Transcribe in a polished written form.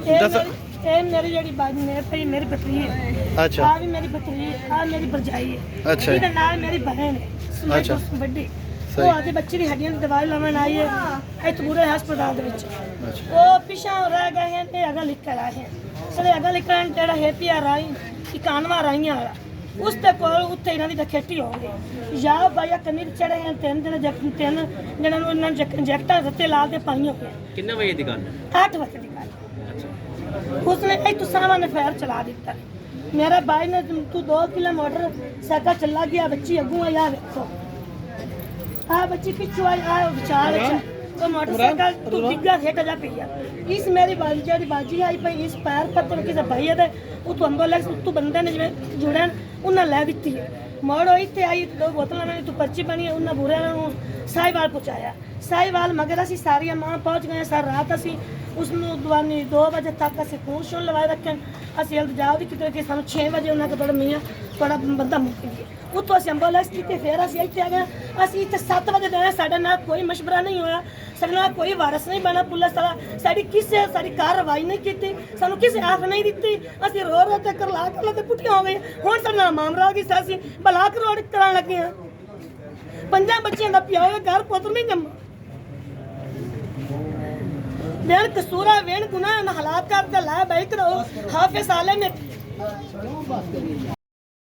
ਇਹ ਮੇਰੀ ਜਿਹੜੀ ਬਾਜੀ ਮੇਰੀ ਬਤਰੀ ਹੈ। ਅੱਛਾ ਆ ਵੀ ਮੇਰੀ ਬਤਰੀ ਹੈ, ਆ ਮੇਰੀ ਭਰਜਾਈ ਹੈ। ਅੱਛਾ ਇਹਦੇ ਨਾਲ ਮੇਰੀ ਬਹਿਨ ਹੈ ਅੱਛਾ। ਵੱਡੀ। ਸਹੀ। ਉਹ ਆਦੇ ਬੱਚੇ ਦੀ ਹੱਡੀਆਂ ਦੀ ਦਵਾਈ ਲਾਉਣ ਆਈ ਹੈ ਇੱਥੇ ਪੂਰੇ ਹਸਪਤਾਲ ਦੇ ਵਿੱਚ। ਅੱਛਾ ਉਹ ਪਿਛਾਂ ਰਹਿ ਗਏ ਹਨ ਤੇ ਅਗਾ ਲਿਖ ਕੇ ਆਏ ਹਨ। ਸਦੇ ਅਗਾ ਲਿਖਣ ਜਿਹੜਾ ਹੈਪੀ ਆ ਰਾਈ 91 ਰਾਈਆਂ ਵਾਲਾ ਉਸ ਤੇ ਕੋਲ ਉੱਥੇ ਇਹਨਾਂ ਦੀ ਦਖੇਟੀ ਹੋ ਗਈ। ਯਾ ਬਾਇਆ ਕੰਨੀ ਚੜੇ ਹਨ ਤਿੰਨ ਜਿਹਨਾਂ ਨੂੰ ਇਹਨਾਂ ਇੰਜੈਕਟਾਂ ਦਿੱਤੇ ਲਾ ਕੇ ਪਾਈਆਂ ਹੋਈਆਂ। ਕਿੰਨੇ ਵਜੇ ਦੀ ਗੱਲ ਹੈ? 8 ਵਜੇ ਦੀ ਗੱਲ। उसने एक सामान फैर चला दिता। मेरा भाई ने तू 2 किलोमीटर साइकिल चला गया, बच्ची अगू आ यार देखो हाँ बच्ची पिछू आई आ विचार तो मोटरसाइकिल तू डिग्गा हेट जा पिया। इस मेरी बाजी आई पई इस पैर पर किसी भाई है वो तू एंबुलेंस तू बंदे ने जिवें जुड़े उन्हें लै दी है। मोड़ो इतने आई 2 बोतल में तू पर्ची बनी उन्हें बुरे साहिवाल पहुँचाया। साहिवाल मगर असी सारिया मां पहुँच गए। सारी रात असी उसनों दवानी 2 बजे तक असी खून शून लवाए रखे। असी इल्तजा भी किते कि सानू 6 बजे उन्हें थोड़ा मियाँ थोड़ा बंदा मुक गया। उतो असी एंबुलेंस की फिर असी इतने आ गए। असी इतने 7 बजे गए। साढ़े नाल कोई मशवरा नहीं होया, साढ़े नाल कोई वारस नहीं बना। पुलिस वाला साड़ी किसी साड़ी कार्रवाई नहीं की, सानू किसी आख नहीं दी। असी रो रो के करला के पुट्ठियां हो गई। हुण साडे नाल मामला हो गई। असी ब्लाक रोड करान लगे हां। 5 बच्चों का प्यो घर पुत्र नहीं जम्मा। वेण कसूरा वेण गुनाह हालात कर ला बाइक हाफिज आले में